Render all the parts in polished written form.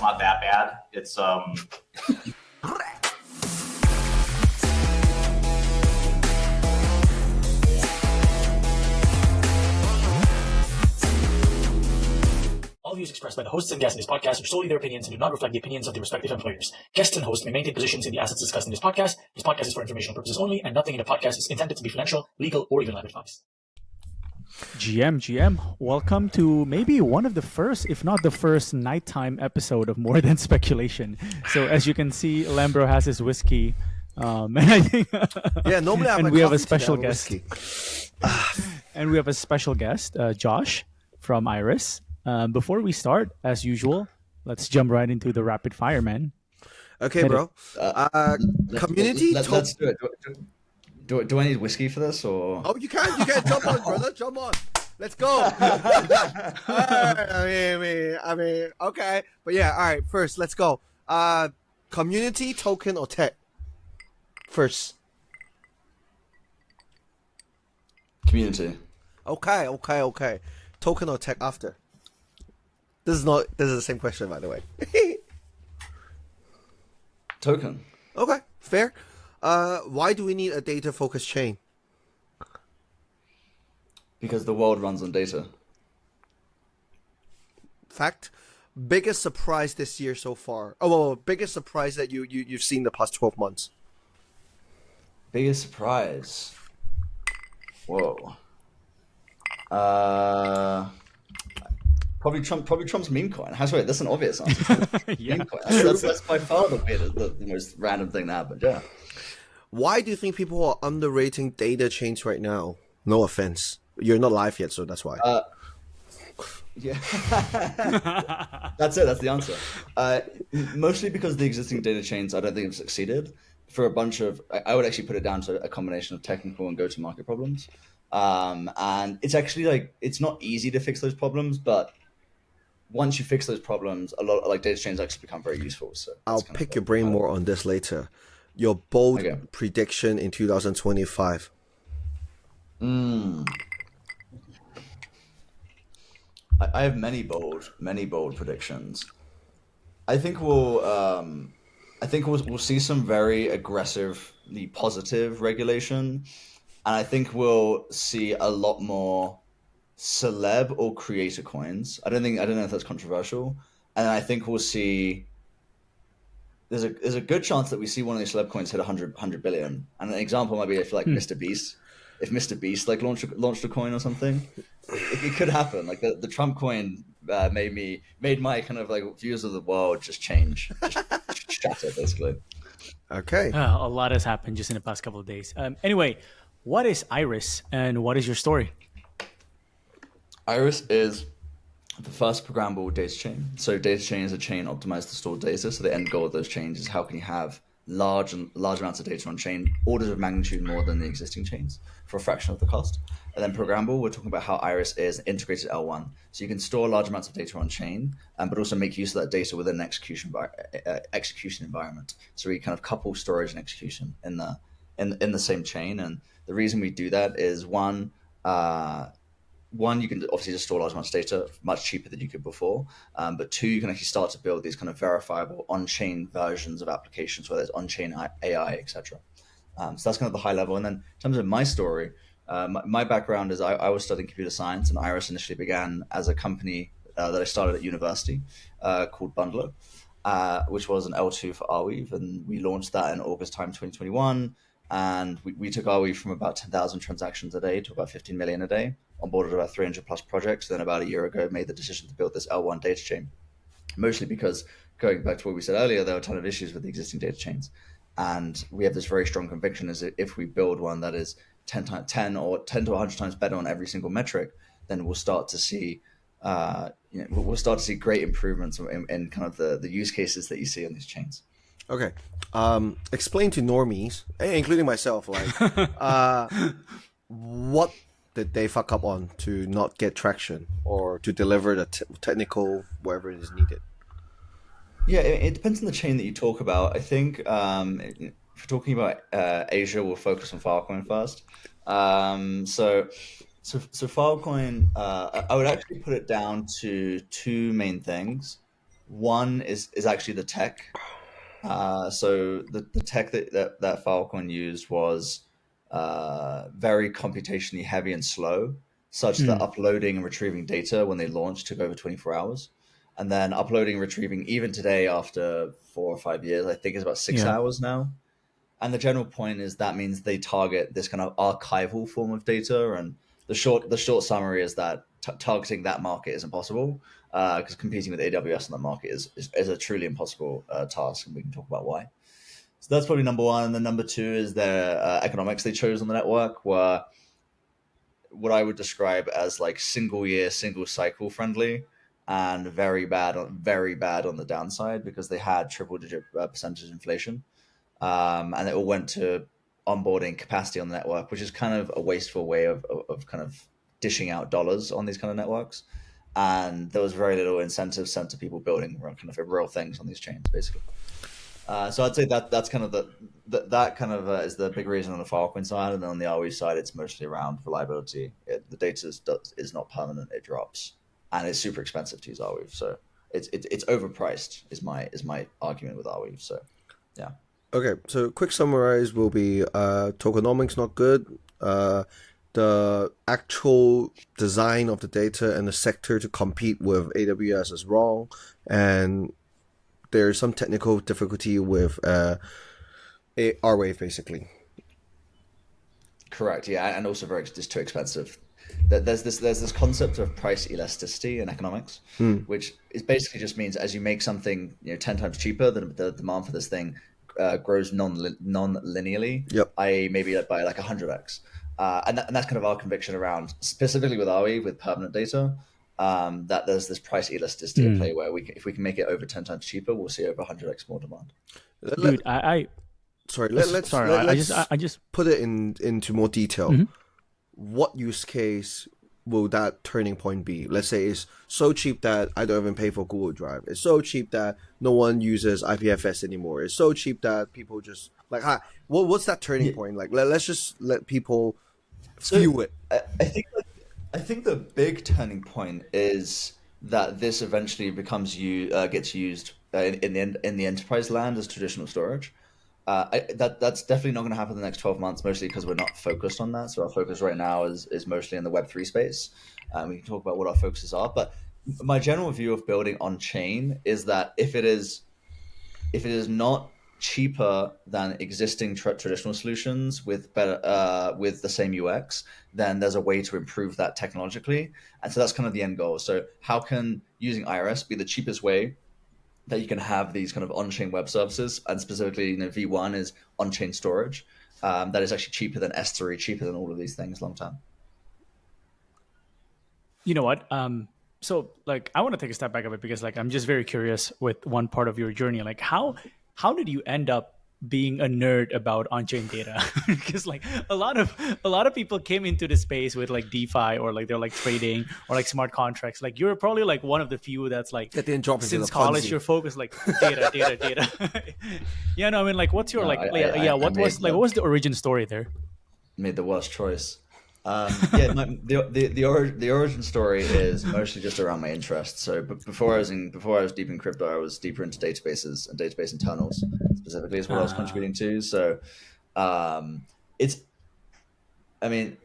not that bad. It's All views expressed by the hosts and guests in this podcast are solely their opinions and do not reflect the opinions of their respective employers. Guests and hosts may maintain positions in the assets discussed in this podcast. This podcast is for informational purposes only, and nothing in the podcast is intended to be financial, legal, or even life advice. GM, welcome to maybe one of the first, if not the first, nighttime episode of More Than Speculation. So as you can see, Lambro has his whiskey, and I think normally I have and my we have a coffee special today, I guest, whiskey. and we have a special guest, Josh from Irys. Before we start, as usual, let's jump right into the rapid fire, man. Okay, bro. Community. Let's do it. Do I need whiskey for this, or? Oh, you can jump on, brother. Jump on. Let's go. All right, I mean, okay, but yeah. All right. First, let's go. Community, token, or tech? First. Community. Okay. Token or tech after? This is the same question, by the way. Token. Okay, fair. Why do we need a data-focused chain? Because the world runs on data. Fact. Biggest surprise this year so far? Oh, well, biggest surprise that you've seen the past 12 months? Biggest surprise. Whoa. Probably Trump's meme coin. That's an obvious answer. Yeah. Meme coin. That's by far the most random thing to happen. Yeah. Why do you think people are underrating data chains right now? No offense. You're not live yet, so that's why. Yeah. That's it. That's the answer. Mostly because the existing data chains, I don't think have succeeded for a bunch of, I would actually put it down to a combination of technical and go-to-market problems. And it's actually it's not easy to fix those problems, but once you fix those problems, a lot of data chains actually become very useful. So I'll pick your brain more on this later. Your bold prediction in 2025. I have many bold predictions. I think we'll see some very aggressively positive regulation, and I think we'll see a lot more celeb or creator coins. I don't know if that's controversial, and I think we'll see. There's a good chance that we see one of these celeb coins hit 100 billion, and an example might be if Mr. Beast. If Mr. Beast launched a coin or something, it could happen. Like the Trump coin made my kind of views of the world just change, just shatter basically. Okay. A lot has happened just in the past couple of days. Anyway, what is Irys and what is your story? Irys is the first programmable data chain. So data chain is a chain optimized to store data. So the end goal of those chains is how can you have large amounts of data on chain, orders of magnitude more than the existing chains for a fraction of the cost. And then programmable, we're talking about how Irys is an integrated L1. So you can store large amounts of data on chain, but also make use of that data within an execution environment. So we kind of couple storage and execution in the same chain. And the reason we do that is one, you can obviously just store large amounts of data much cheaper than you could before. But two, you can actually start to build these kind of verifiable on-chain versions of applications, whether it's on-chain AI, etc. So that's kind of the high level. And then in terms of my story, my background is I was studying computer science, and Irys initially began as a company that I started at university called Bundler, which was an L2 for Arweave. And we launched that in August 2021. And we took Arweave from about 10,000 transactions a day to about 15 million a day, onboarded about 300 plus projects. Then about a year ago, made the decision to build this L1 data chain, mostly because going back to what we said earlier, there were a ton of issues with the existing data chains. And we have this very strong conviction is that if we build one that is 10 to 100 times better on every single metric, then we'll start to see, great improvements in kind of the use cases that you see on these chains. Okay. Explain to normies, including myself, what did they fuck up on to not get traction or to deliver the technical wherever it is needed? Yeah, it depends on the chain that you talk about. I think if we're talking about Asia, we'll focus on Filecoin first. So Filecoin, I would actually put it down to two main things. One is actually the tech. So the tech that Filecoin used was very computationally heavy and slow, such that uploading and retrieving data when they launched took over 24 hours. And then uploading and retrieving, even today after 4 or 5 years, I think is about 6 hours now. And the general point is that means they target this kind of archival form of data. And the short summary is that targeting that market is impossible, because competing with AWS in that market is a truly impossible task, and we can talk about why. So that's probably number one. And then number two is their economics they chose on the network were what I would describe as like single year, single cycle friendly, and very bad on the downside, because they had triple digit percentage inflation. And it all went to onboarding capacity on the network, which is kind of a wasteful way of kind of dishing out dollars on these kind of networks. And there was very little incentive sent to people building kind of real things on these chains, basically. So I'd say that's kind of that kind of is the big reason on the Filecoin side, and then on the Arweave side, it's mostly around reliability. The data is not permanent; it drops, and it's super expensive to use Arweave. So it's overpriced. Is my argument with Arweave. So yeah. Okay, so quick summarize will be tokenomics not good. The actual design of the data and the sector to compete with AWS is wrong, and there's some technical difficulty with Arweave, basically. Correct. Yeah, and also just too expensive. There's this concept of price elasticity in economics, which is basically just means as you make something 10 times cheaper, the demand for this thing grows non-linearly. Yep. I.e., maybe by like 100x. And that's kind of our conviction around, specifically with Arweave, with permanent data, that there's this price elasticity at play where if we can make it over 10 times cheaper, we'll see over 100x more demand. Dude, I just put it into more detail. What use case will that turning point be? Let's say it's so cheap that I don't even pay for Google Drive. It's so cheap that no one uses IPFS anymore. It's so cheap that people just like, what's that turning point? Like, let's just let people feel it. I think the big turning point is that this eventually gets used in the enterprise land as traditional storage. That's definitely not going to happen in the next 12 months, mostly because we're not focused on that. So our focus right now is mostly in the Web3 space. We can talk about what our focuses are, but my general view of building on chain is that if it is not cheaper than existing traditional solutions with the same UX, then there's a way to improve that technologically. And so that's kind of the end goal. So how can using Irys be the cheapest way that you can have these kind of on-chain web services, and specifically, V1 is on-chain storage that is actually cheaper than S3, cheaper than all of these things long term. You know what? So like, I want to take a step back a bit, because like, I'm just very curious with one part of your journey. Like, how did you end up being a nerd about on-chain data? Because like a lot of people came into the space with like DeFi, or like they're like trading or like smart contracts. Like you're probably like one of the few that's like, that didn't drop into since the college Ponzi. you're focused like data. Yeah, no, I mean, like, what's your what was the origin story there? Made the worst choice. The origin story is mostly just around my interests. So before I was deep in crypto, I was deeper into databases and database internals specifically is what I was contributing to. So it's definitely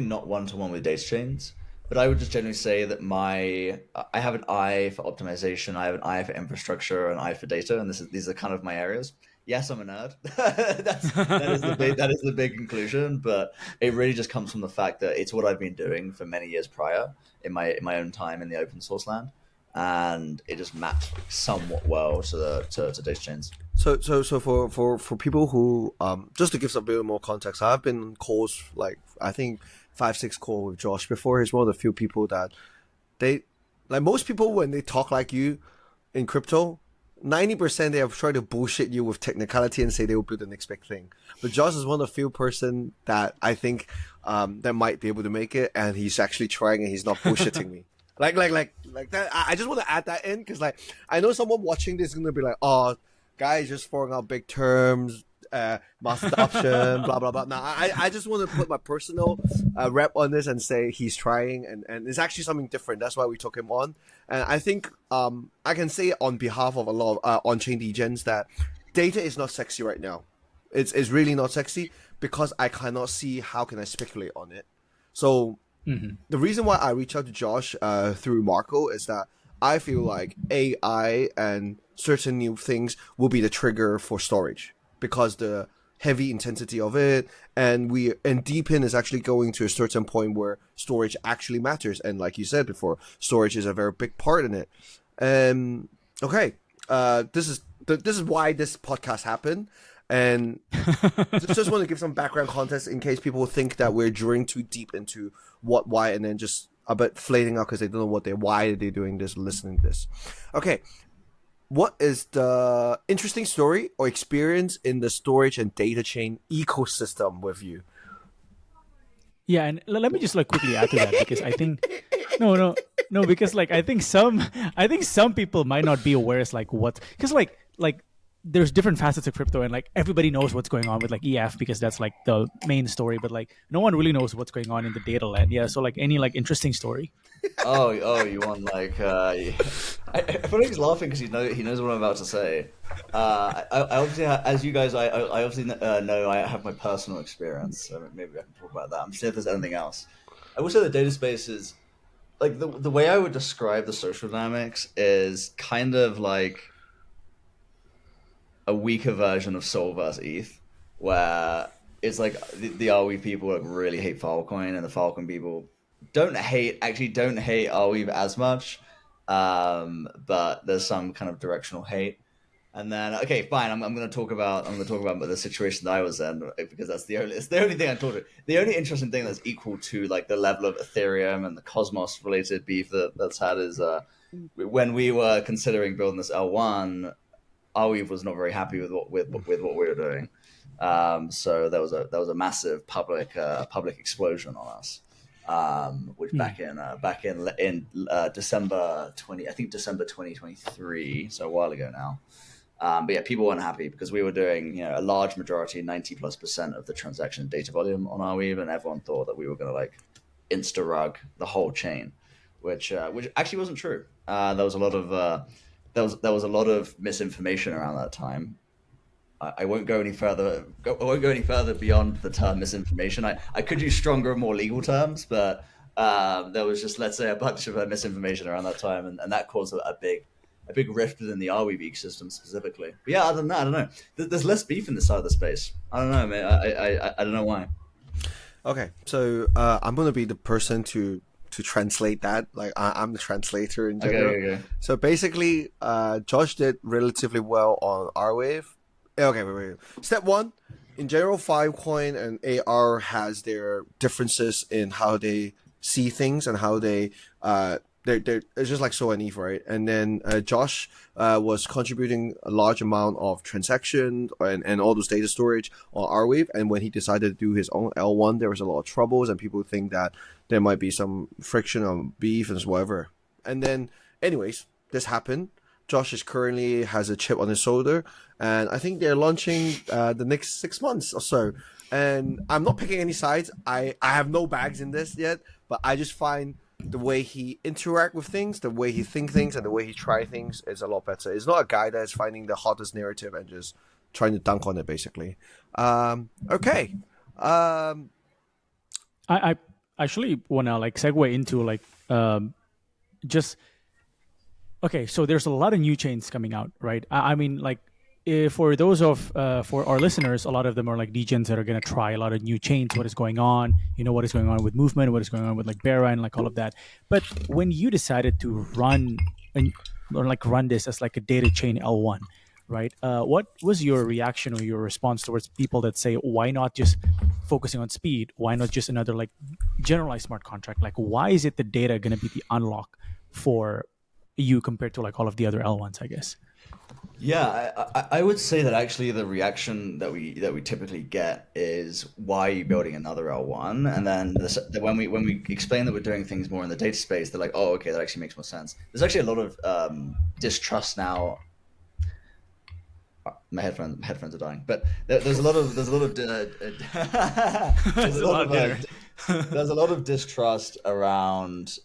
not one-to-one with data chains, but I would just generally say that I have an eye for optimization, I have an eye for infrastructure, an eye for data, and these are kind of my areas. Yes, I'm a nerd. that is the big conclusion, but it really just comes from the fact that it's what I've been doing for many years prior in my own time in the open source land, and it just maps somewhat well to data chains. So for people who just to give some bit more context, I've been on calls like I think 5-6 calls with Josh before. He's one of the few people that they like. Most people when they talk like you in crypto, 90% they have tried to bullshit you with technicality and say they will build the next big thing. But Josh is one of the few person that I think that might be able to make it, and he's actually trying and he's not bullshitting me. Like that. I just want to add that in because like I know someone watching this is gonna be like, oh, guys just throwing out big terms. mass adoption, blah blah blah. Now, I just want to put my personal rep on this and say he's trying, and it's actually something different. That's why we took him on. And I think I can say on behalf of a lot of on-chain degens that data is not sexy right now. It's really not sexy because I cannot see how can I speculate on it. So the reason why I reached out to Josh through Marco is that I feel like AI and certain new things will be the trigger for storage because the heavy intensity of it, and Deepin is actually going to a certain point where storage actually matters, and like you said before, storage is a very big part in it. Okay, this is why this podcast happened, and just want to give some background context in case people think that we're drilling too deep into what, why, and then just a bit flating out because they don't know why are they doing this, listening to this. Okay. What is the interesting story or experience in the storage and data chain ecosystem with you? Yeah, and let me just like quickly add to that because I think no, because like I think some people might not be aware as like what, because like there's different facets of crypto, and like everybody knows what's going on with like EF because that's like the main story, but like no one really knows what's going on in the data land. Yeah, so like any like interesting story. Oh, you want like? I feel like he's laughing because he knows what I'm about to say. I obviously, as you guys, I obviously know I have my personal experience, so maybe I can talk about that. I'm sure if there's anything else. I will say the data space is like the way I would describe the social dynamics is kind of like a weaker version of Sol versus ETH, where it's like the Arweave people like really hate Filecoin, and the Filecoin people don't hate Arweave as much, but there's some kind of directional hate. And then okay, fine, I'm going to talk about the situation that I was in because it's the only thing I talked about. The only interesting thing that's equal to like the level of Ethereum and the Cosmos related beef that's had is when we were considering building this L1. Arweave was not very happy with what we were doing, so there was a massive public explosion on us, which back in December 2023, so a while ago now. But yeah, people weren't happy because we were doing a large majority, 90+% of the transaction data volume on Arweave, and everyone thought that we were going to like insta rug the whole chain, which actually wasn't true. There was a lot of there was a lot of misinformation around that time. I won't go any further. I won't go any further beyond the term misinformation. I could use stronger and more legal terms, but there was just, let's say, a bunch of misinformation around that time, and that caused a big rift within the Arweave ecosystem specifically. But yeah, other than that, I don't know. There's less beef in this side of the space. I don't know, man. I don't know why. Okay, so I'm gonna be the person to translate that. Like I'm the translator in general. Okay. So basically, Josh did relatively well on Arweave. Okay, wait. Step one, in general, Filecoin and AR has their differences in how they see things and how they're it's just like Sol and Eve, right? And then Josh was contributing a large amount of transactions and all those data storage on Arweave. And when he decided to do his own L1, there was a lot of troubles, and people think that there might be some friction or beef and whatever. And then, anyways, this happened. Josh currently has a chip on his shoulder, and I think they're launching the next 6 months or so. And I'm not picking any sides. I have no bags in this yet, but I just find the way he interact with things, the way he think things, and the way he try things is a lot better. It's not a guy that's finding the hottest narrative and just trying to dunk on it, basically. Okay. I actually want to like segue into like just okay. So there's a lot of new chains coming out, right? I mean, like for those for our listeners, a lot of them are like degens that are going to try a lot of new chains. What is going on? What is going on with movement? What is going on with like Bera and like all of that. But when you decided to run this as like a data chain L1, right? What was your reaction or your response towards people that say, why not just focusing on speed? Why not just another like generalized smart contract? Like, why is it the data going to be the unlock for you compared to like all of the other L1s, I guess? Yeah, I would say that actually the reaction that we typically get is, why are you building another L1? And then when we explain that we're doing things more in the data space, they're like, oh, okay, that actually makes more sense. There's actually a lot of distrust now My headphones are dying. But there's a lot of there's a lot of It's a lot of dinner. there's a lot of distrust around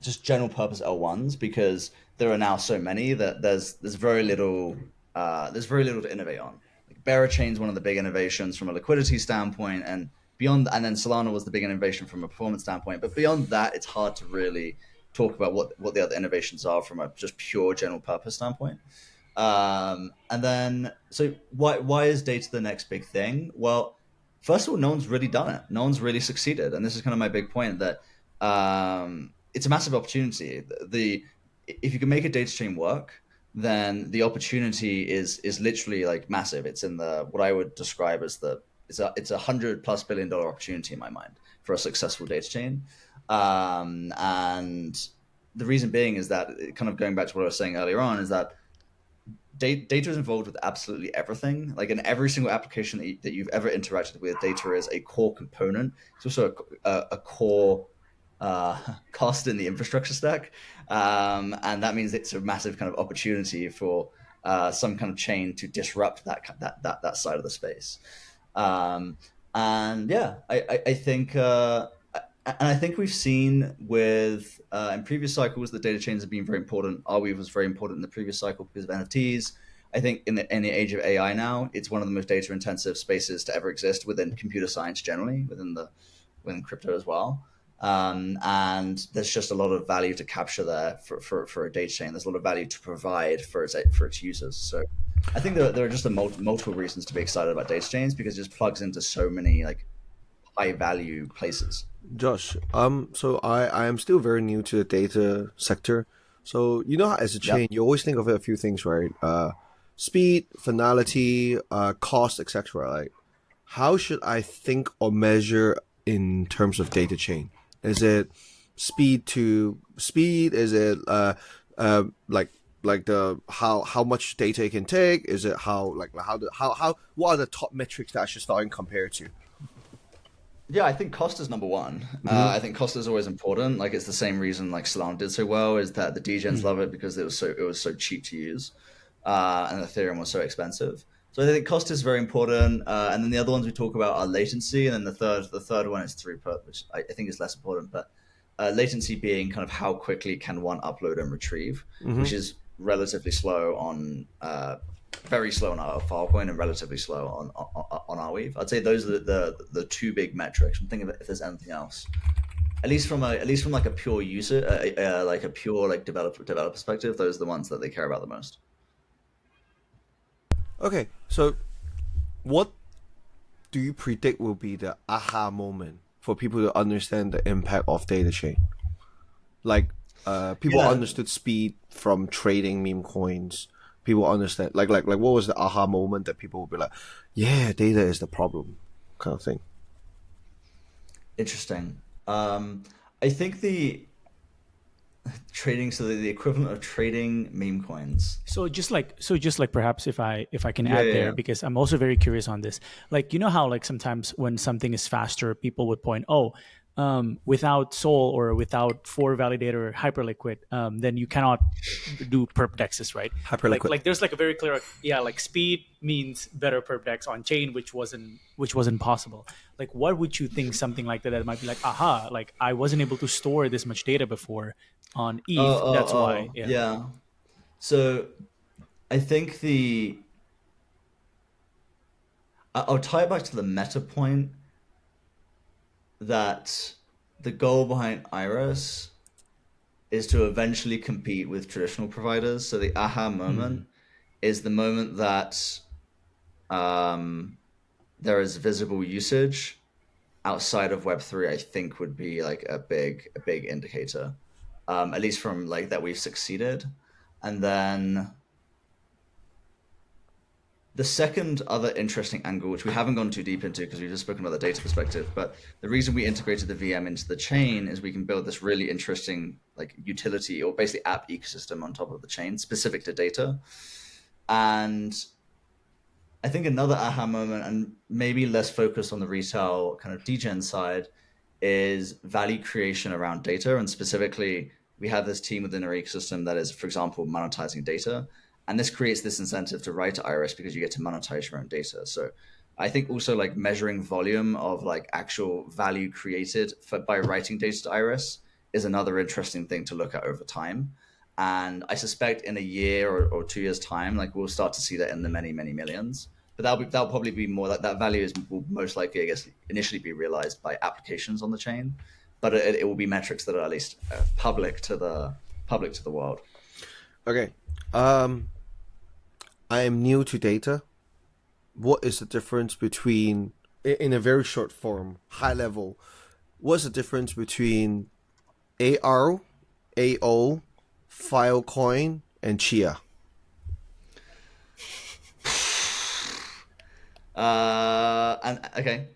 just general purpose L1s because there are now so many that there's very little to innovate on. Like Berachain is one of the big innovations from a liquidity standpoint, and beyond, and then Solana was the big innovation from a performance standpoint. But beyond that, it's hard to really talk about what the other innovations are from a just pure general purpose standpoint. And then, so why is data the next big thing? Well, first of all, no one's really done it. No one's really succeeded, and this is kind of my big point that it's a massive opportunity. If you can make a data chain work, then the opportunity is literally like massive. It's in the what I would describe as it's a $100+ billion opportunity in my mind for a successful data chain. And the reason being is that, kind of going back to what I was saying earlier on, is that data is involved with absolutely everything. Like in every single application that you've ever interacted with, data is a core component. It's also a core cost in the infrastructure stack, and that means it's a massive kind of opportunity for some kind of chain to disrupt that side of the space. And yeah, I think and I think we've seen with in previous cycles the data chains have been very important. Arweave was very important in the previous cycle because of NFTs. I think in the age of AI now, it's one of the most data intensive spaces to ever exist within computer science generally, within crypto as well. And there's just a lot of value to capture there for a data chain. There's a lot of value to provide for its users. So I think there are just multiple reasons to be excited about data chains because it just plugs into so many like high value places. Josh, so I am still very new to the data sector. So you know, as a chain, you always think of a few things, right? Speed, finality, cost, etc. Like, how should I think or measure in terms of data chain? Is it speed to speed? Is it like the how much data it can take? Is it how what are the top metrics that I should start and compare to? Yeah, I think cost is number one. I think cost is always important. Like it's the same reason like Solana did so well is that the degens love it because it was so cheap to use, and Ethereum was so expensive. So I think cost is very important. And then the other ones we talk about are latency, and then the third one is throughput, which I think is less important. But latency being kind of how quickly can one upload and retrieve, which is relatively slow on. Very slow on our Filecoin and relatively slow on Arweave. I'd say those are the two big metrics. I'm thinking of if there's anything else, at least from like a pure user, like a pure like developer perspective. Those are the ones that they care about the most. Okay, so what do you predict will be the aha moment for people to understand the impact of data chain? Like, people understood speed from trading meme coins. People understand like what was the aha moment that people would be like, yeah, data is the problem, kind of thing. Interesting. I think the trading, so the equivalent of trading meme coins. So just like perhaps if I can add there, because I'm also very curious on this. Like, you know how like sometimes when something is faster, people would point, without Sol or without for validator hyperliquid, then you cannot do perp dexes, right? Hyperliquid. Like there's like a very clear, like speed means better perp dex on chain, which wasn't possible. Like, what would you think something like that might be like, aha, like I wasn't able to store this much data before on ETH. That's why. Yeah. So I think I'll tie it back to the meta point that the goal behind Irys is to eventually compete with traditional providers. So the aha moment is the moment that there is visible usage outside of Web3. I think would be like a big indicator, at least from like that we've succeeded. And then the second other interesting angle, which we haven't gone too deep into because we've just spoken about the data perspective, but the reason we integrated the VM into the chain is we can build this really interesting like utility or basically app ecosystem on top of the chain specific to data. And I think another aha moment, and maybe less focused on the retail kind of degen side, is value creation around data. And specifically, we have this team within our ecosystem that is, for example, monetizing data. And this creates this incentive to write to Irys because you get to monetize your own data. So I think also like measuring volume of like actual value created by writing data to Irys is another interesting thing to look at over time. And I suspect in a year or 2 years time, like we'll start to see that in the many, many millions. But that'll probably be more like that value will most likely, I guess, initially be realized by applications on the chain, but it will be metrics that are at least public to the world. Okay. I am new to data. What is the difference between, in a very short form, high level, what's the difference between AR, AO, Filecoin, and Chia? And okay,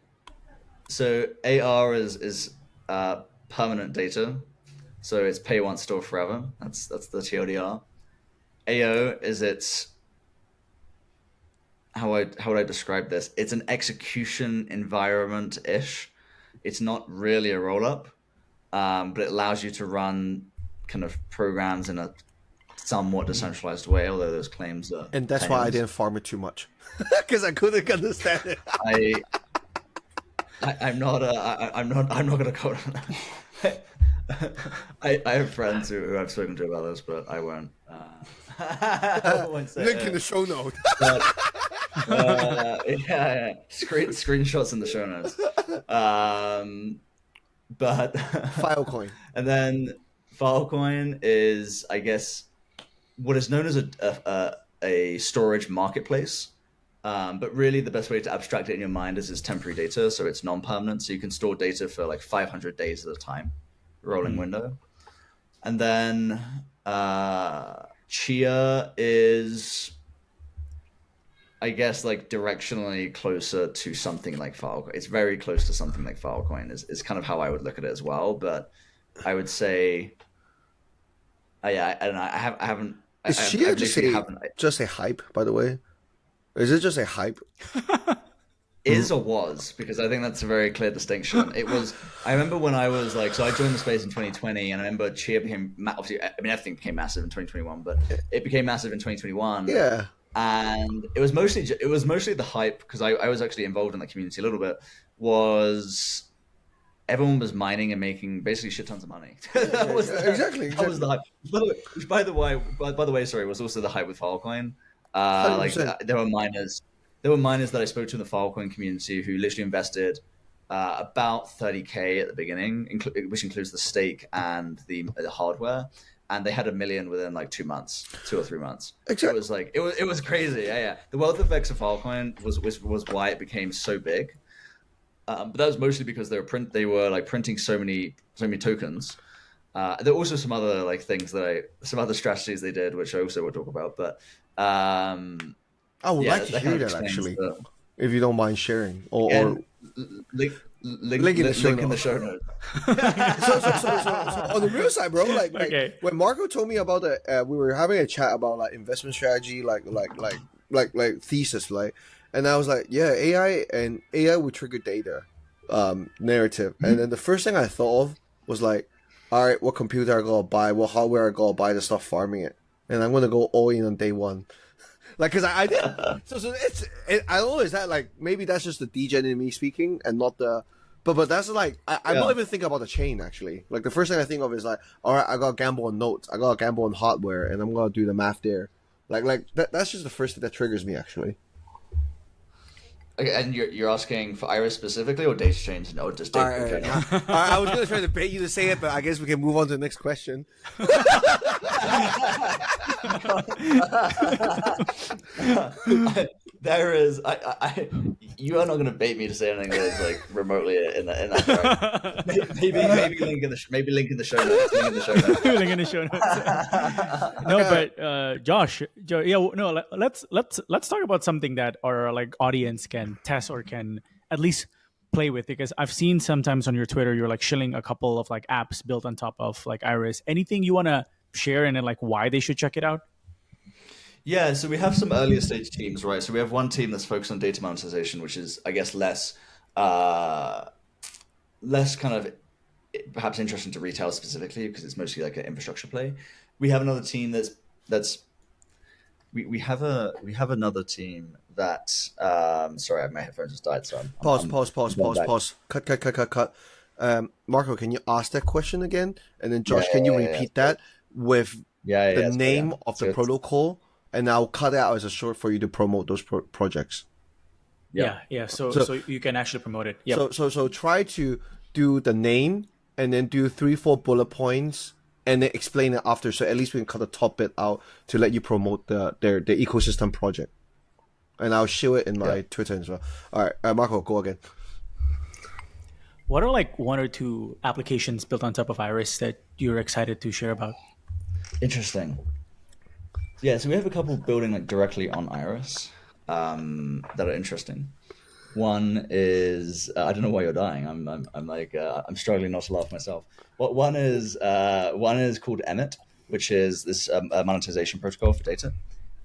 so AR is permanent data, so it's pay once, store forever. That's the TLDR. AO is its how would I describe this? It's an execution environment ish. It's not really a roll up, but it allows you to run kind of programs in a somewhat decentralized way. Although those claims are And that's why I didn't farm it too much, because I couldn't understand it. I'm not going to go. I have friends who I've spoken to about this, but I won't. I won't say Link in the show note. But, yeah. Screenshots in the show notes. But Filecoin. And then Filecoin is, I guess, what is known as a storage marketplace. But really the best way to abstract it in your mind is temporary data. So it's non-permanent. So you can store data for like 500 days at a time, rolling window. And then Chia is, I guess, like directionally closer to something like Filecoin. It's very close to something like Filecoin is kind of how I would look at it as well. But I would say, yeah, I don't know. I haven't. Is Chia just a hype, by the way? Is it just a hype? Is or was, because I think that's a very clear distinction. It was. I remember when I was like, so I joined the space in 2020, and I remember Chia became obviously. I mean, everything became massive in 2021, but it became massive in 2021. Yeah. And it was mostly the hype, because I was actually involved in the community a little bit. Was everyone was mining and making basically shit tons of money. That was the hype. By the way, sorry, was also the hype with Filecoin. Like there were miners that I spoke to in the Filecoin community who literally invested about 30K at the beginning, which includes the stake and the hardware, and they had $1 million within like 2 months, 2 or 3 months. Exactly. It was like it was crazy. Yeah. The wealth effects of Filecoin was why it became so big. But that was mostly because they were like printing so many tokens. There were also some other like things some other strategies they did, which I also will talk about. But I would like to hear that actually, if you don't mind sharing. Or link in the show notes. So on the real side, bro, like Okay. when Marco told me about we were having a chat about like investment strategy, like thesis, like, and I was like, yeah, AI would trigger data, narrative, and then the first thing I thought of was like, all right, what computer I gotta buy, what hardware I gotta buy to start farming it, and I'm gonna go all in on day one. Like, cause I did. So I don't know, is that like, maybe that's just the degen in me speaking and not the, but that's like, I'm not even thinking about the chain actually. Like the first thing I think of is like, all right, I gotta gamble on nodes, I gotta gamble on hardware, and I'm gonna do the math there. Like that's just the first thing that triggers me actually. Okay, and you're asking for Irys specifically or data chains? No, just data in general. I was gonna try to bait you to say it, but I guess we can move on to the next question. There is, you are not going to bait me to say anything that is like remotely in that direction. Maybe link in the show notes. Link in the show notes. No, but Josh, yeah, no. Let's talk about something that our like audience can test or can at least play with, because I've seen sometimes on your Twitter you're like shilling a couple of like apps built on top of like Irys. Anything you want to share and then like why they should check it out? Yeah, so we have some earlier stage teams, right? So we have one team that's focused on data monetization, which is, I guess, less kind of perhaps interesting to retail specifically because it's mostly like an infrastructure play. We have another team that's we have another team that sorry, my headphones just died, so Pause, I'm pause, pause, going pause, back. pause. Cut. Marco, can you ask that question again? And then Yeah, Josh, can you yeah. repeat that with the So yeah, name of the so it's, protocol? And I'll cut it out as a short for you to promote those projects. yeah. Yeah. So So, you can actually promote it. Yep. so try to do the name and then do 3-4 bullet points and then explain it after. So at least we can cut the top bit out to let you promote the ecosystem project. And I'll show it in Yeah. my Twitter as well. All right, Marco, go again. What are like one or two applications built on top of Iris that you're excited to share about? Interesting. Yeah, so we have a couple building like directly on Iris that are interesting. One is I don't know why you're dying. I'm like I'm struggling not to laugh myself. What one is called Emmet, which is this a monetization protocol for data,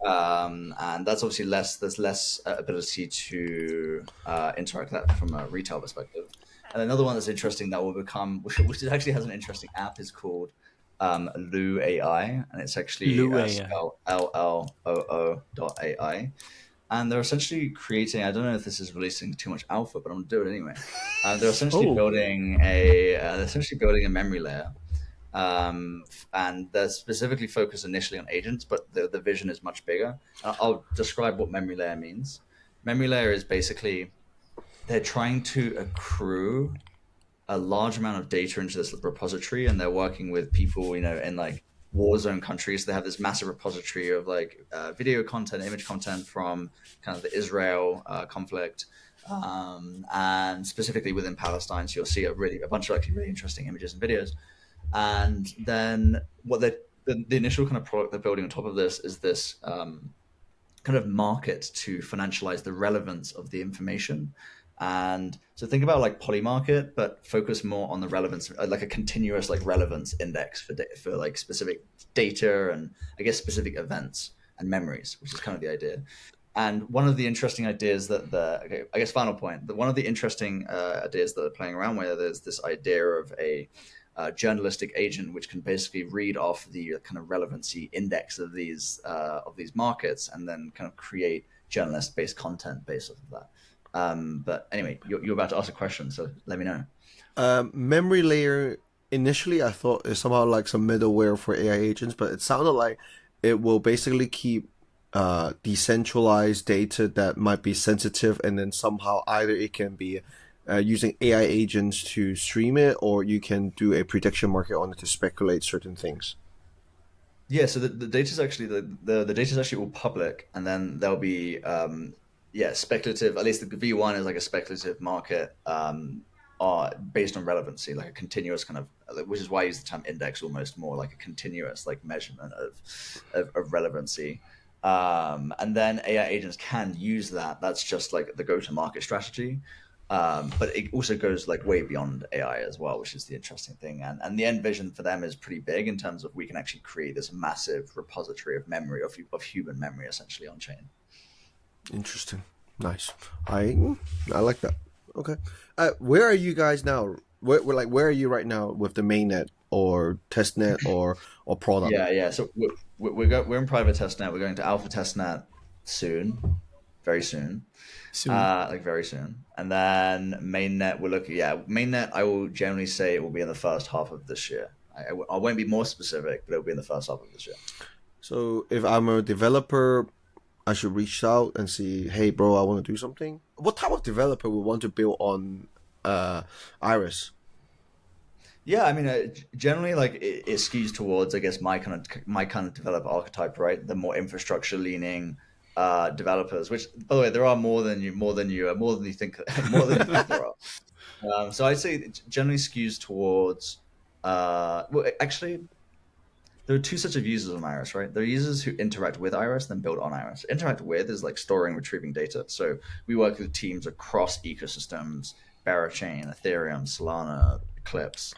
and that's obviously less. There's less ability to interact with that from a retail perspective. And another one that's interesting that will become, which actually has an interesting app, is called Loo AI, and it's actually Lua. spelled LLOO.ai. And they're essentially creating. I don't know if this is releasing too much alpha, but I'm gonna do it anyway. They're essentially Oh, building a memory layer, and they're specifically focused initially on agents, but the vision is much bigger. I'll describe what memory layer means. Memory layer is basically they're trying to accrue a large amount of data into this repository, and they're working with people, in like war zone countries. They have this massive repository of like video content, image content from kind of the Israel conflict, and specifically within Palestine. So you'll see a bunch of actually really interesting images and videos. And then the initial kind of product they're building on top of this is this kind of market to financialize the relevance of the information. And so think about like Polymarket, but focus more on the relevance, like a continuous like relevance index for like specific data and I guess specific events and memories, which is kind of the idea. And one of the interesting ideas I guess final point, that one of the interesting ideas that they're playing around with is this idea of a journalistic agent, which can basically read off the kind of relevancy index of these markets, and then kind of create journalist-based content based off of that. But anyway, you're about to ask a question, so let me know. Memory layer, initially I thought is somehow like some middleware for AI agents, but it sounded like it will basically keep decentralized data that might be sensitive, and then somehow either it can be using AI agents to stream it, or you can do a prediction market on it to speculate certain things. Yeah, so the data is actually the data is actually all public, and then there'll be speculative. At least the V1 is like a speculative market based on relevancy, like a continuous kind of, which is why I use the term index, almost more like a continuous like measurement of relevancy. And then AI agents can use that. That's just like the go-to-market strategy. But it also goes like way beyond AI as well, which is the interesting thing. And the end vision for them is pretty big in terms of we can actually create this massive repository of memory, of human memory, essentially on chain. Interesting. Nice. I like that. Okay. Where are you guys now? Where are you right now with the mainnet or testnet or product? Yeah. So we're in private testnet. We're going to alpha testnet soon, very soon. soon. Like very soon. And then mainnet, mainnet, I will generally say it will be in the first half of this year. I won't be more specific, but it will be in the first half of this year. So if I'm a developer, I should reach out and see, hey, bro, I want to do something. What type of developer would want to build on Irys? Yeah, I mean, generally, like it skews towards, I guess, my kind of developer archetype, right? The more infrastructure leaning developers. Which, by the way, there are more than you think, more than you think there are. So I'd say it generally skews towards. Well, actually, there are two sets of users on Iris, right? There are users who interact with Iris, then build on Iris. Interact with is like storing and retrieving data. So we work with teams across ecosystems, Barachain, Ethereum, Solana, Eclipse.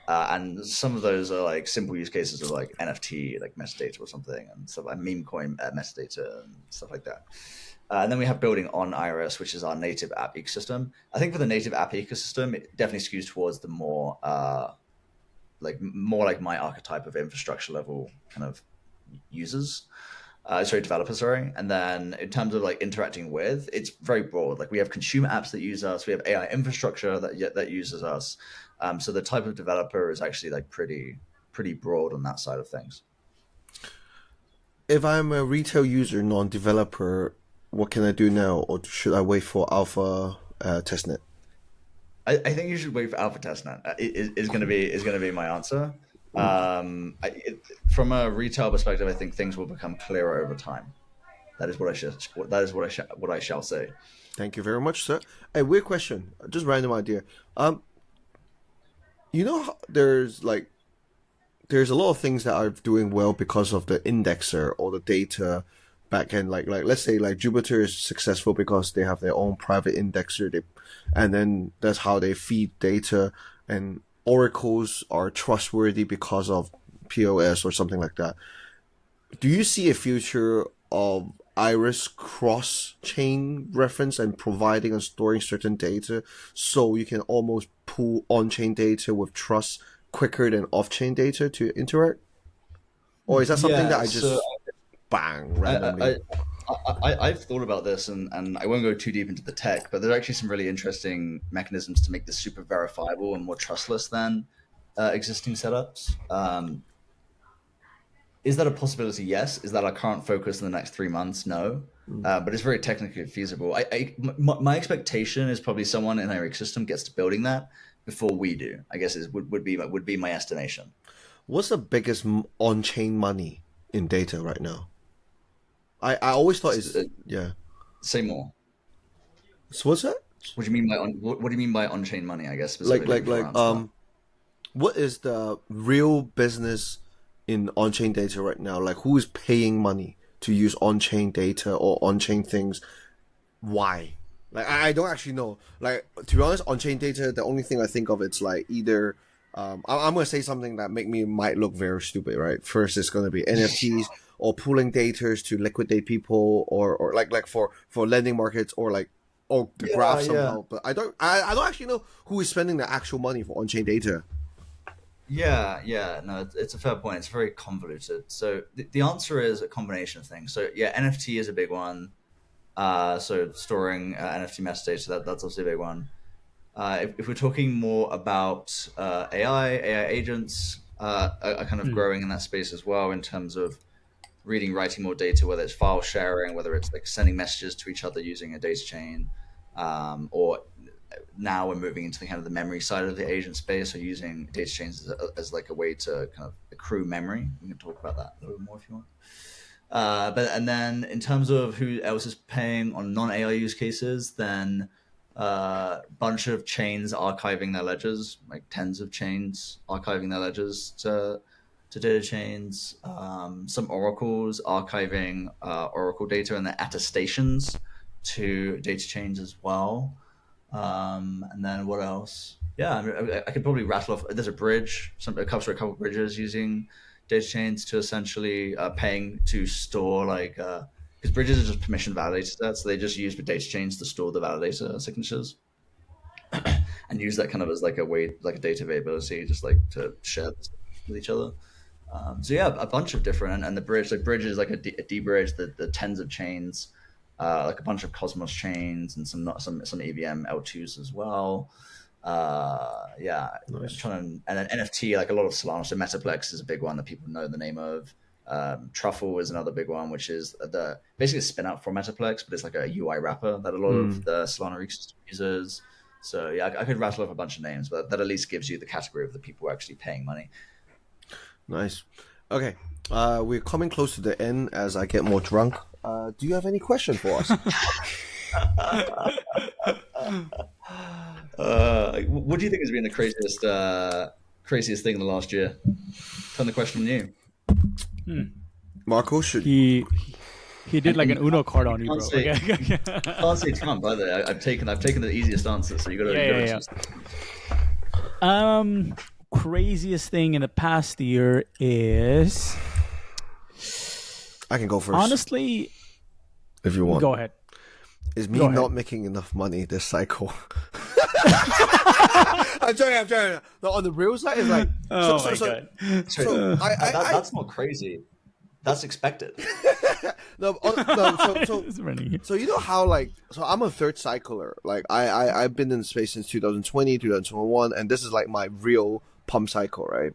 And some of those are like simple use cases of like NFT, like metadata or something, and stuff like meme coin metadata and stuff like that. And then we have building on Iris, which is our native app ecosystem. I think for the native app ecosystem, it definitely skews towards the more like my archetype of infrastructure level kind of users. developer, sorry. And then in terms of like interacting with, it's very broad. Like we have consumer apps that use us, we have AI infrastructure that uses us. So the type of developer is actually like pretty broad on that side of things. If I'm a retail user, non-developer, what can I do now, or should I wait for alpha testnet? I think you should wait for alpha testnet. Is going to be my answer. From a retail perspective, I think things will become clearer over time. That is what I shall say. Thank you very much, sir. A weird question, just random idea. You know, there's a lot of things that are doing well because of the indexer or the data backend. Like let's say like Jupyter is successful because they have their own private indexer, and then that's how they feed data. And oracles are trustworthy because of POS or something like that. Do you see a future of Irys cross-chain reference and providing and storing certain data so you can almost pull on-chain data with trust quicker than off-chain data to interact? Or is that something that I just bang randomly? I've thought about this, and I won't go too deep into the tech, but there's actually some really interesting mechanisms to make this super verifiable and more trustless than existing setups. Is that a possibility? Yes. Is that our current focus in the next 3 months? No. But it's very technically feasible. My expectation is probably someone in our ecosystem gets to building that before we do. I guess would be my estimation. What's the biggest on-chain money in data right now? I always thought yeah. Say more. So what's that? What do you mean by what do you mean by on-chain money? I guess like what is the real business in on-chain data right now? Like, who is paying money to use on-chain data or on-chain things? Why? Like, I don't actually know. Like, to be honest, on-chain data, the only thing I think of, it's like either I'm gonna say something that might look very stupid, right? First, it's gonna be NFTs or pooling data to liquidate people, or like for lending markets, or like the graph somehow. But I don't actually know who is spending the actual money for on-chain data. Yeah, no, it's a fair point. It's very convoluted. So the answer is a combination of things. So yeah, NFT is a big one. So storing NFT metadata, that's obviously a big one. If we're talking more about AI agents are kind of growing in that space as well, in terms of reading, writing more data, whether it's file sharing, whether it's like sending messages to each other using a data chain, or now we're moving into the kind of the memory side of the agent space, so using data chains as like a way to kind of accrue memory. We can talk about that a little bit more if you want. And then in terms of who else is paying on non-AI use cases, then a bunch of chains archiving their ledgers, like tens of chains archiving their ledgers to data chains. Some oracles archiving oracle data and their attestations to data chains as well. And then what else? Yeah, I mean, I could probably rattle off. There's a bridge, a couple of bridges using data chains to essentially paying to store, like, because bridges are just permission validator sets, so they just use the data chains to store the validator signatures and use that kind of as like a way, like a data availability, just like to share this with each other. So yeah, a bunch of different, and the bridge is like a D bridge, the tens of chains, like a bunch of Cosmos chains and some EVM L2s as well. Yeah, nice. and then NFT, like a lot of Solana. So Metaplex is a big one that people know the name of. Truffle is another big one, which is basically a spin out for Metaplex, but it's like a UI wrapper that a lot of the Solana ecosystem uses. So yeah, I could rattle off a bunch of names, but that at least gives you the category of the people who are actually paying money. Nice. Okay. We're coming close to the end as I get more drunk. Do you have any question for us? What do you think has been the craziest thing in the last year? Turn the question on you. Marco, should he did like an Uno card on you, bro. Can't say Trump either. I've taken the easiest answer, so you gotta. Craziest thing in the past year is, I can go first. Honestly, if you want, go ahead. Is me not making enough money this cycle? I'm joking. No, on the real side, it's like, God. That's not crazy. That's expected. No, no. It's running. So you know how so I'm a third cycler. Like I've been in space since 2020, 2021, and this is like my real pump cycle, right?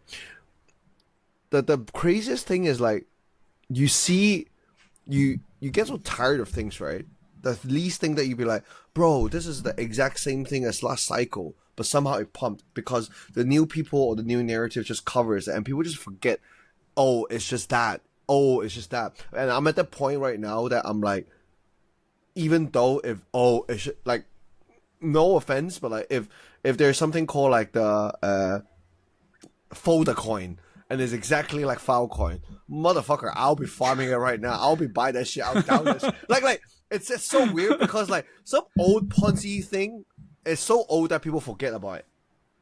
The craziest thing is like you see you get so tired of things, right? The least thing that you'd be like, bro, this is the exact same thing as last cycle, but somehow it pumped because the new people or the new narrative just covers it, and people just forget, oh, it's just that. Oh, it's just that. And I'm at the point right now that I'm like, even though it's like, no offense, but like if there's something called like the folder coin, and it's exactly like Filecoin, motherfucker, I'll be farming it right now. I'll be buying that shit. I'll down that shit. Like it's just so weird because like some old Ponzi thing is so old that people forget about it.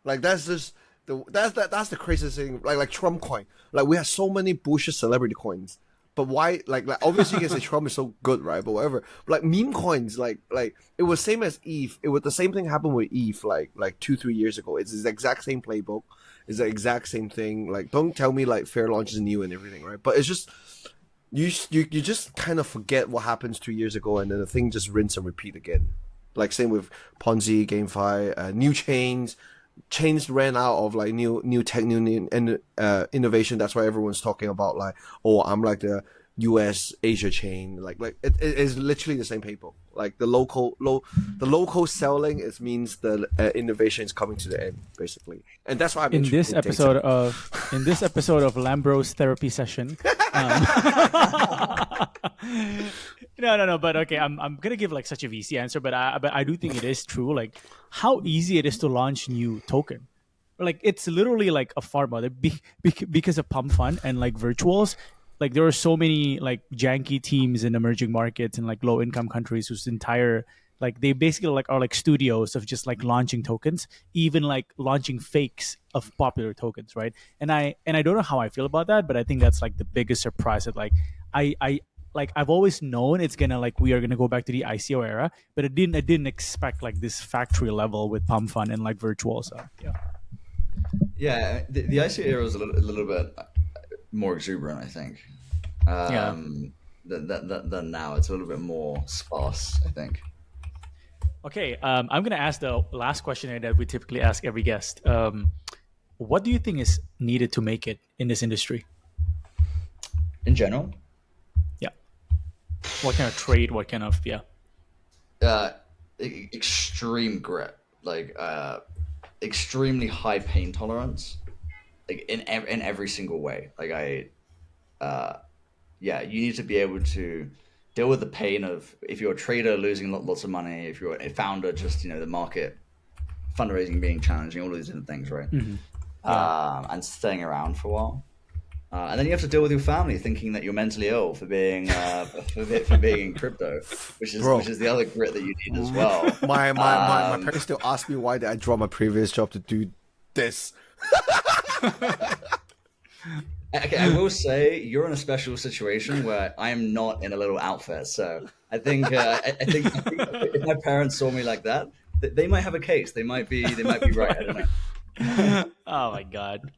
Like that's just that's the craziest thing. Like Trump coin. Like we have so many bullshit celebrity coins. But why? Like obviously you can say Trump is so good, right? But whatever. But like meme coins, like it was same as ETH. It was the same thing happened with ETH like 2-3 years ago. It's the exact same playbook. It's the exact same thing. Like don't tell me like fair launch is new and everything, right? But it's just you just kind of forget what happens 2 years ago, and then the thing just rinse and repeat again. Like same with Ponzi, GameFi, new chains. Chains ran out of like new tech, new innovation. That's why everyone's talking about like, oh, I'm like the US Asia chain. Like it is literally the same people. Like the local selling, it means the innovation is coming to the end, basically. And that's why I'm in this episode of Lambro's therapy session. No. But okay, I'm gonna give like such a VC answer, but I do think it is true. Like how easy it is to launch new token. Like it's literally like a pharma because of pump fund and like virtuals. Like there are so many like janky teams in emerging markets and like low income countries whose entire like they basically like are like studios of just like launching tokens, even like launching fakes of popular tokens, right? And I don't know how I feel about that, but I think that's like the biggest surprise that like I've always known it's gonna like we are gonna go back to the ICO era, but I didn't expect like this factory level with pump fund and like virtual. So yeah. Yeah, the ICO era was a little bit more exuberant, I think. Than now. It's a little bit more sparse, I think. Okay, I'm going to ask the last question that we typically ask every guest. What do you think is needed to make it in this industry? In general? Yeah. What kind of trade? What kind of, yeah. Extreme grit, like extremely high pain tolerance, like in every single way. Like you need to be able to deal with the pain of if you're a trader losing lots of money, if you're a founder, just the market fundraising being challenging, all of these different things, right? Mm-hmm. Yeah. And staying around for a while, and then you have to deal with your family thinking that you're mentally ill for being for being in crypto, which is the other grit that you need as well. My parents still ask me why did I drop my previous job to do this. Okay, I will say you're in a special situation where I am not in a little outfit. So I think if my parents saw me like that, they might have a case. They might be right. I don't know. Oh my god!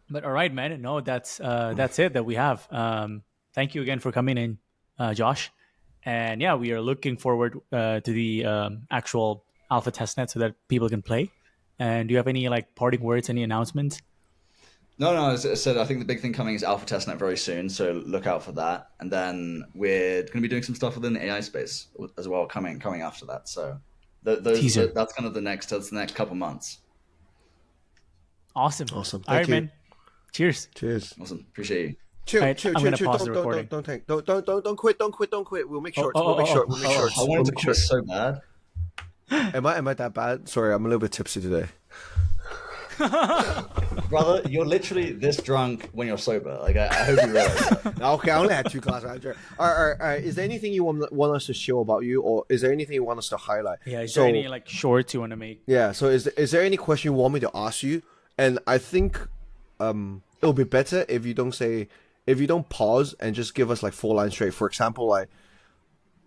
But all right, man. No, that's it that we have. Thank you again for coming in, Josh. And yeah, we are looking forward to the actual alpha testnet so that people can play. And do you have any like parting words, any announcements? No, as I said, I think the big thing coming is alpha testnet very soon, so look out for that. And then we're going to be doing some stuff within the AI space as well coming after that. So that's kind of the next couple months. Awesome. Thank All right, you. Man. Cheers. Awesome. Appreciate you. Chill. I'm gonna pause the recording. Don't quit. We'll make shorts. I wanted to quit so bad. Am I that bad? Sorry, I'm a little bit tipsy today. Brother, you're literally this drunk when you're sober. Like I hope you realize that. Okay, I only had 2 glasses. All right. Is there anything you want us to show about you, or is there anything you want us to highlight? Yeah, is there any like shorts you want to make? Yeah, so is there any question you want me to ask you? And I think it'll be better if you don't pause and just give us like 4 lines straight. For example, like,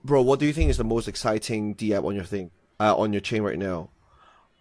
bro, what do you think is the most exciting DApp on your thing, on your chain right now?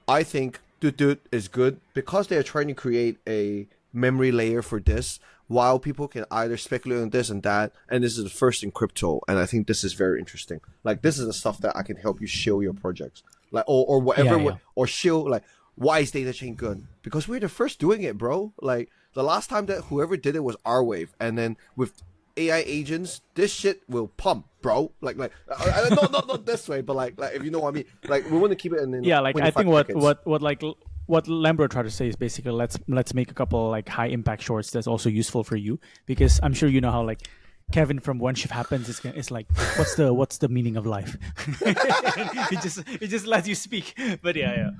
I think Dude is good because they are trying to create a memory layer for this. while people can either speculate on this and that, and this is the first in crypto, and I think this is very interesting. Like, this is the stuff that I can help you shield your projects, like, or whatever, or shield, like, why is data chain good? Because we're the first doing it, bro. Like, the last time that whoever did it was Arweave, and then with AI agents, this shit will pump, bro. Like, not this way, but like if you know what I mean. Like, we want to keep it in. Yeah, like I think 25 seconds. what Lambro tried to say is basically let's make a couple like high impact shorts that's also useful for you, because I'm sure you know how like Kevin from One Shift Happens is like, what's the meaning of life? It just lets you speak. But yeah.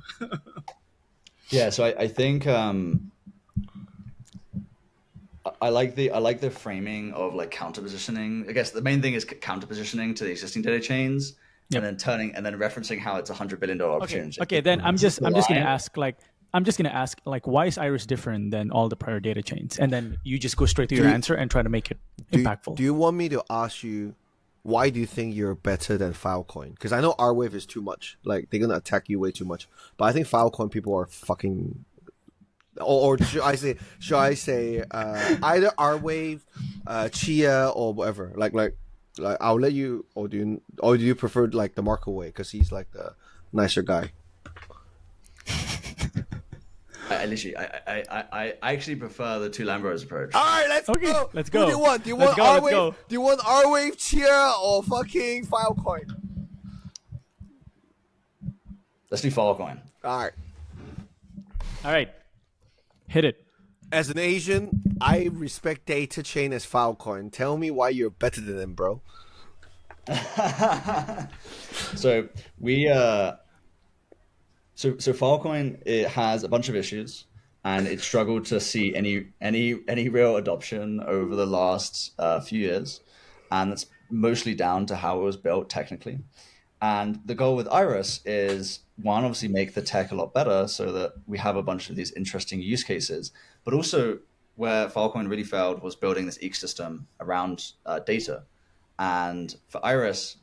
So I think I like the framing of like counter positioning. I guess the main thing is counter positioning to the existing data chains. Yep. And then referencing how it's $100 billion opportunity. Okay. Then I'm just gonna ask like why is Irys different than all the prior data chains? And then you just go straight to your answer and try to make it impactful. Do you want me to ask you why do you think you're better than Filecoin? Because I know Arweave is too much. Like, they're gonna attack you way too much. But I think Filecoin people are fucking. Or should I say either Arweave, Chia, or whatever. Like I'll let you, or do you prefer like the Marco way because he's like the nicer guy? I actually prefer the two Lambros approach. All right, let's go. Let's go. Who do you want? Do you want Arweave? Do you want Arweave, Chia, or fucking Filecoin? Let's do Filecoin. All right. Hit it. As an Asian, I respect data chain as Filecoin. Tell me why you're better than them, bro. So Filecoin, it has a bunch of issues, and it struggled to see any real adoption over the last few years, and that's mostly down to how it was built technically. And the goal with Irys is, one, obviously make the tech a lot better so that we have a bunch of these interesting use cases, but also where Filecoin really failed was building this ecosystem around data. And for Irys,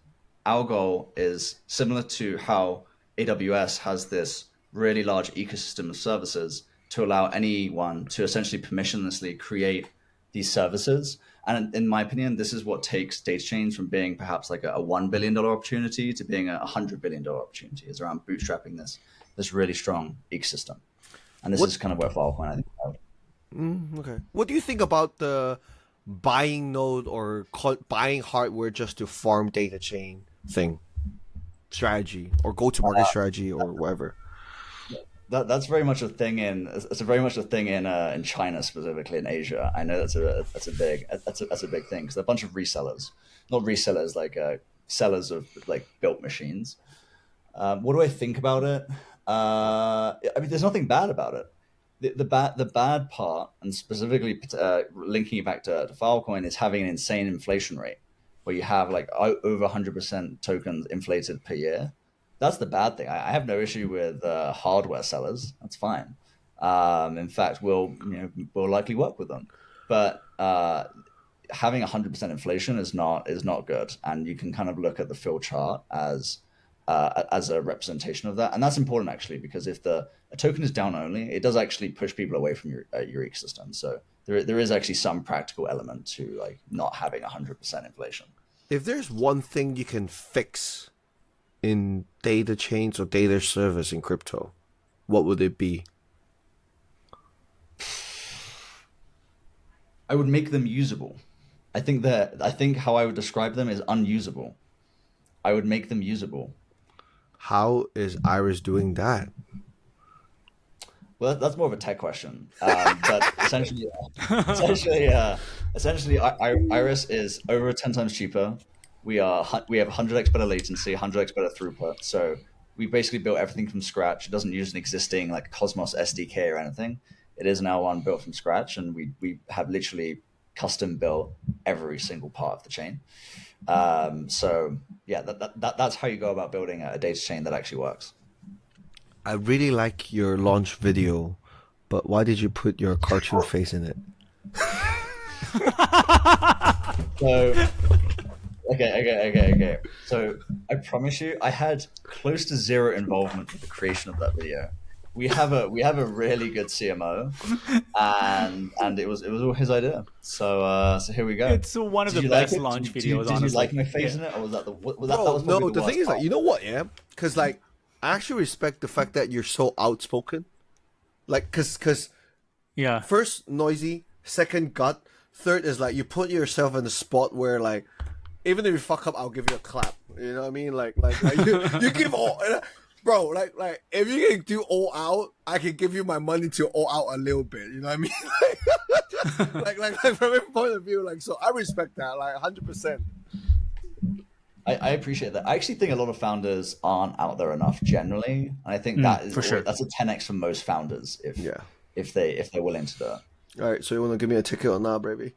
our goal is similar to how AWS has this really large ecosystem of services to allow anyone to essentially permissionlessly create these services. And in my opinion, this is what takes data chains from being perhaps like a $1 billion opportunity to being a $100 billion opportunity, is around bootstrapping this really strong ecosystem. And this is kind of where Filecoin, I think. Okay. What do you think about the buying node or buying hardware just to farm data chain thing strategy, or go-to-market strategy, or whatever? That's very much a thing in China, specifically in Asia. I know that's a big thing, because they're a bunch of resellers, not resellers, like sellers of like built machines. What do I think about it? I mean, there's nothing bad about it. The bad part, and specifically linking it back to Filecoin, is having an insane inflation rate, where you have like over 100% tokens inflated per year. That's the bad thing. I have no issue with hardware sellers. That's fine. In fact, we'll likely work with them. But having 100% inflation is not good. And you can kind of look at the fill chart as a representation of that. And that's important, actually, because if a token is down only, it does actually push people away from your ecosystem. So there is actually some practical element to like not having 100% inflation. If there's one thing you can fix in data chains or data service in crypto, what would it be? I would make them usable. I think how I would describe them is unusable. I would make them usable. How is Irys doing that? Well, that's more of a tech question. But essentially, Irys is over 10 times cheaper. We have 100x better latency, 100x better throughput. So we basically built everything from scratch. It doesn't use an existing like Cosmos SDK or anything. It is an L1 built from scratch, and we have literally custom built every single part of the chain. So yeah, that's how you go about building a data chain that actually works. I really like your launch video, but why did you put your cartoon face in it? So. Okay. So I promise you, I had close to zero involvement with the creation of that video. we have a really good CMO, and it was all his idea. So here we go. It's one of Did the you like best it? launch Did videos. you Honestly, like my face in it, or was that that was Bro, probably no, the worst thing is, like, part? you know what, yeah? Because, like, I actually respect the fact that you're so outspoken. Like, because Yeah. first, noisy, second, gut, third is, like, you put yourself in the spot where, like, even if you fuck up, I'll give you a clap. You know what I mean? Like you give all, bro. Like if you can do all out, I can give you my money to all out a little bit. You know what I mean? like from my point of view, like, so I respect that, like, 100%. I appreciate that. I actually think a lot of founders aren't out there enough generally, and I think that is for sure. that's a 10x for most founders if they're willing to do it. All right, so you want to give me a ticket or not, baby?